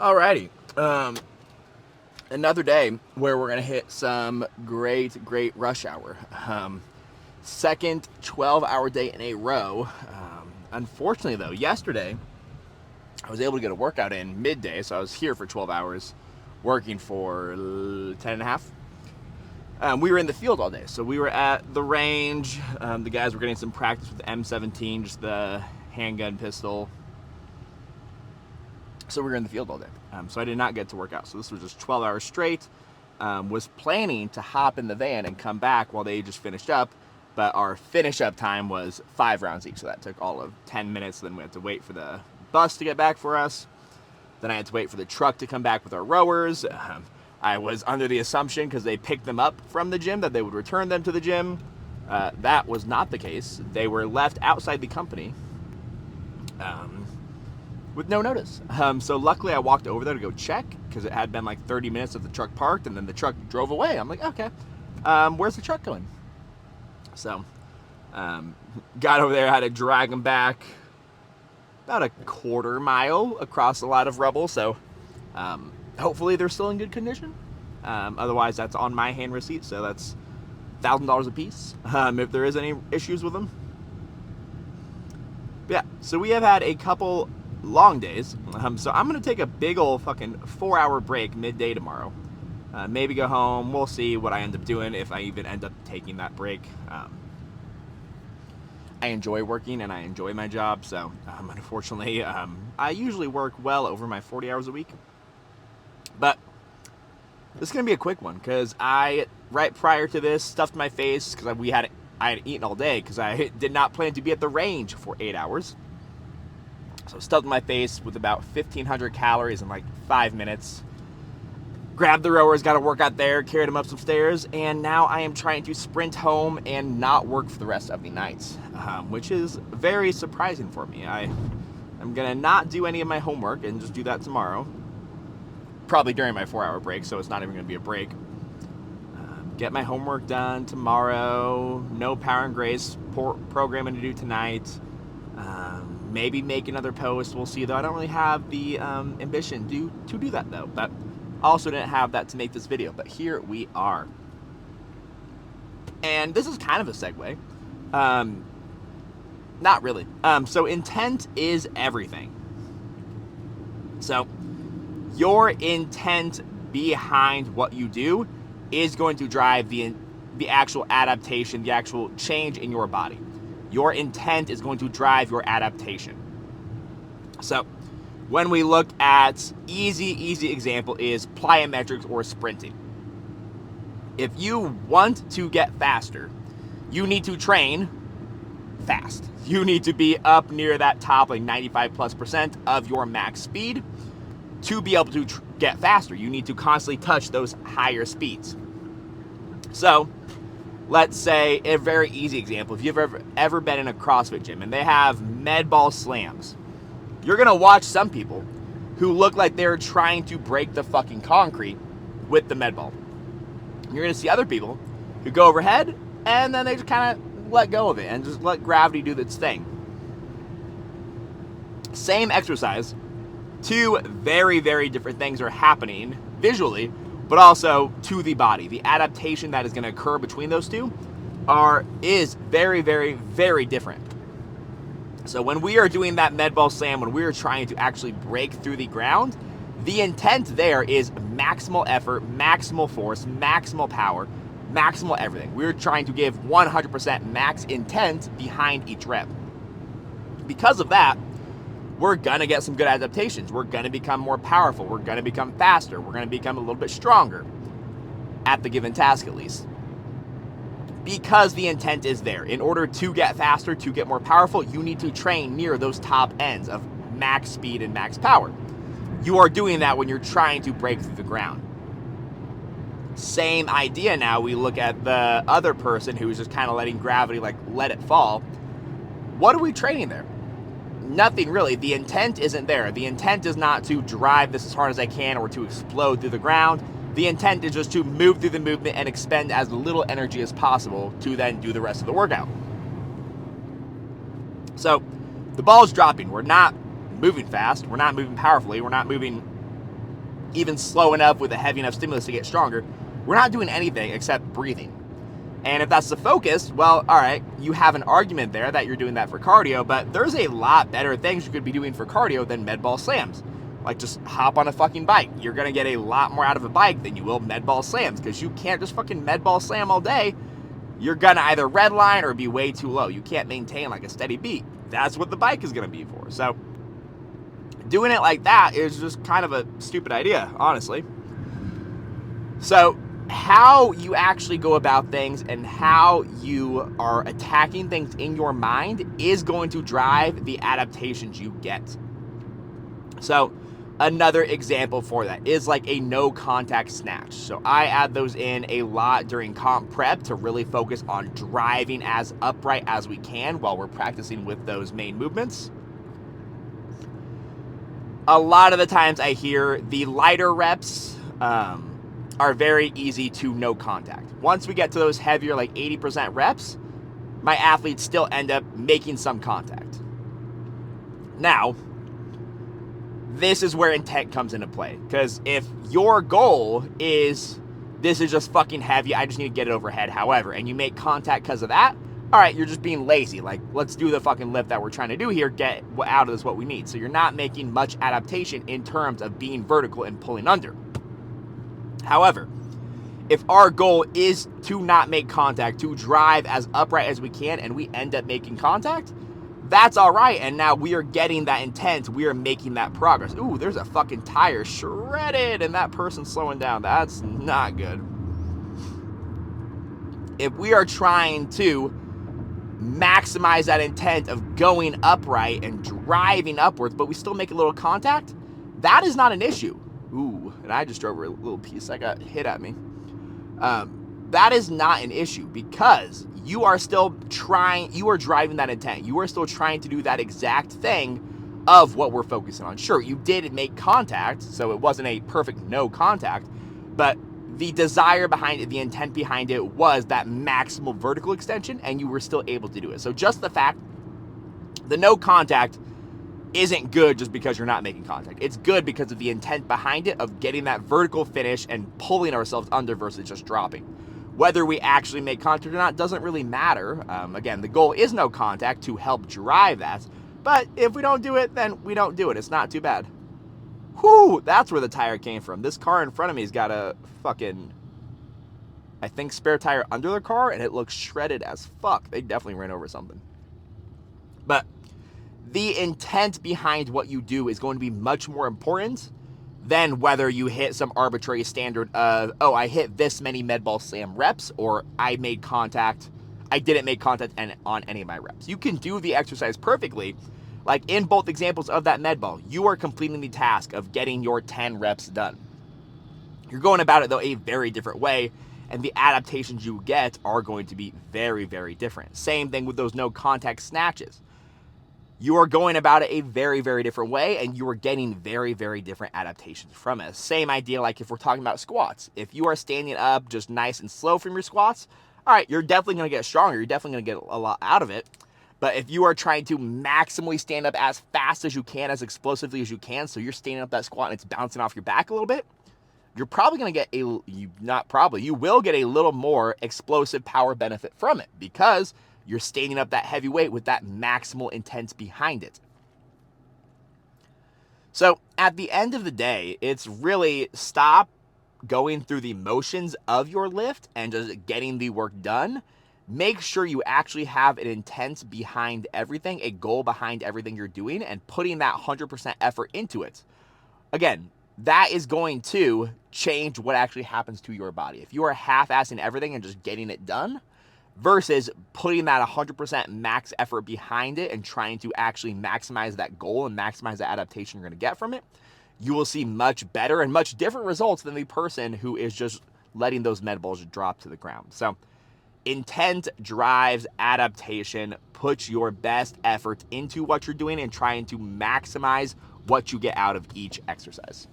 Alrighty. Another day where we're gonna hit some great rush hour. Second 12-hour day in a row. Unfortunately, though, yesterday I was able to get a workout in midday, so I was here for 12 hours, working for 10 and a half. We were in the field all day, so we were at the range. The guys were getting some practice with the M17, just the handgun pistol. So we were in the field all day. So I did not get to work out. So this was just 12 hours straight. Was planning to hop in the van and come back while they just finished up. But our finish up time was 5 rounds each. So that took all of 10 minutes. Then we had to wait for the bus to get back for us. Then I had to wait for the truck to come back with our rowers. I was under the assumption, because they picked them up from the gym, that they would return them to the gym. That was not the case. They were left outside the company. With no notice. So luckily I walked over there to go check, because it had been like 30 minutes of the truck parked, and then the truck drove away. I'm like, okay, where's the truck going? So got over there, had to drag them back about a quarter mile across a lot of rubble. So hopefully they're still in good condition. Otherwise, that's on my hand receipt, so that's $1,000 a piece if there is any issues with them. But yeah, so we have had a couple long days. So I'm going to take a big old fucking 4-hour break midday tomorrow. Maybe go home. We'll see what I end up doing, if I even end up taking that break. I enjoy working and I enjoy my job, so unfortunately, I usually work well over my 40 hours a week. But this is going to be a quick one, because I, right prior to this, stuffed my face, because I had eaten all day, because I did not plan to be at the range for 8 hours. So stuffed my face with about 1,500 calories in like 5 minutes. Grabbed the rowers, got to work out there, carried them up some stairs, and now I am trying to sprint home and not work for the rest of the night, which is very surprising for me. I'm going to not do any of my homework and just do that tomorrow. Probably during my 4-hour break, so it's not even going to be a break. Get my homework done tomorrow. No Power and Grace programming to do tonight. Maybe make another post. We'll see, though. I don't really have the ambition to do that, though. But also didn't have that to make this video. But here we are. And this is kind of a segue. Not really. So intent is everything. So your intent behind what you do is going to drive the actual adaptation, the actual change in your body. Your intent is going to drive your adaptation. So when we look at easy example is plyometrics or sprinting. If you want to get faster, you need to train fast. You need to be up near that top, like 95+% of your max speed to be able to get faster. You need to constantly touch those higher speeds. So let's say a very easy example. If you've ever been in a CrossFit gym and they have med ball slams, you're going to watch some people who look like they're trying to break the fucking concrete with the med ball. You're going to see other people who go overhead and then they just kind of let go of it and just let gravity do its thing. Same exercise. Two very different things are happening visually, but also to the body. The adaptation that is going to occur between those two is very different. So when we are doing that med ball slam, when we are trying to actually break through the ground, the intent there is maximal effort, maximal force, maximal power, maximal everything. We're trying to give 100% max intent behind each rep. Because of that, we're going to get some good adaptations. We're going to become more powerful. We're going to become faster. We're going to become a little bit stronger at the given task, at least. Because the intent is there. In order to get faster, to get more powerful, you need to train near those top ends of max speed and max power. You are doing that when you're trying to break through the ground. Same idea now. We look at the other person who's just kind of letting gravity, like, let it fall. What are we training there? Nothing really. The intent isn't there. The intent is not to drive this as hard as I can or to explode through the ground. The intent is just to move through the movement and expend as little energy as possible to then do the rest of the workout. So the ball is dropping. We're not moving fast. We're not moving powerfully. We're not moving even slow enough with a heavy enough stimulus to get stronger. We're not doing anything except breathing. And if that's the focus, well, all right, you have an argument there that you're doing that for cardio, but there's a lot better things you could be doing for cardio than med ball slams. Like, just hop on a fucking bike. You're going to get a lot more out of a bike than you will med ball slams, because you can't just fucking med ball slam all day. You're going to either redline or be way too low. You can't maintain like a steady beat. That's what the bike is going to be for. So doing it like that is just kind of a stupid idea, honestly. So how you actually go about things and how you are attacking things in your mind is going to drive the adaptations you get. So another example for that is like a no contact snatch. So I add those in a lot during comp prep to really focus on driving as upright as we can while we're practicing with those main movements. A lot of the times I hear the lighter reps are very easy to no contact. Once we get to those heavier, like 80% reps, my athletes still end up making some contact. Now, this is where intent comes into play. Because if your goal is, this is just fucking heavy, I just need to get it overhead, however, and you make contact because of that, all right, you're just being lazy. Like, let's do the fucking lift that we're trying to do here, get out of this what we need. So you're not making much adaptation in terms of being vertical and pulling under. However, if our goal is to not make contact, to drive as upright as we can, and we end up making contact, that's all right. And now we are getting that intent. We are making that progress. Ooh, there's a fucking tire shredded and that person's slowing down. That's not good. If we are trying to maximize that intent of going upright and driving upwards, but we still make a little contact, that is not an issue. Ooh, and I just drove a little piece that got hit at me. That is not an issue because you are still trying, you are driving that intent. You are still trying to do that exact thing of what we're focusing on. Sure, you did make contact, so it wasn't a perfect no contact, but the desire behind it, the intent behind it was that maximal vertical extension, and you were still able to do it. So just the fact, the no contact isn't good just because you're not making contact. It's good because of the intent behind it of getting that vertical finish and pulling ourselves under versus just dropping. Whether we actually make contact or not doesn't really matter. Again, the goal is no contact to help drive that. But if we don't do it, then we don't do it. It's not too bad. Whew, that's where the tire came from. This car in front of me has got a fucking, I think, spare tire under the car, and it looks shredded as fuck. They definitely ran over something. But the intent behind what you do is going to be much more important than whether you hit some arbitrary standard of, oh, I hit this many med ball slam reps, or I made contact, I didn't make contact on any of my reps. You can do the exercise perfectly. Like in both examples of that med ball, you are completing the task of getting your 10 reps done. You're going about it, though, a very different way, and the adaptations you get are going to be very, very different. Same thing with those no contact snatches. You are going about it a very, very different way, and you are getting very, very different adaptations from it. Same idea like if we're talking about squats. If you are standing up just nice and slow from your squats, all right, you're definitely going to get stronger. You're definitely going to get a lot out of it. But if you are trying to maximally stand up as fast as you can, as explosively as you can, so you're standing up that squat and it's bouncing off your back a little bit, you're probably going to get you will get a little more explosive power benefit from it because you're standing up that heavy weight with that maximal intent behind it. So at the end of the day, it's really stop going through the motions of your lift and just getting the work done. Make sure you actually have an intent behind everything, a goal behind everything you're doing, and putting that 100% effort into it. Again, that is going to change what actually happens to your body. If you are half-assing everything and just getting it done, versus putting that 100% max effort behind it and trying to actually maximize that goal and maximize the adaptation you're going to get from it, you will see much better and much different results than the person who is just letting those med balls drop to the ground. So intent drives adaptation. Put your best effort into what you're doing and trying to maximize what you get out of each exercise.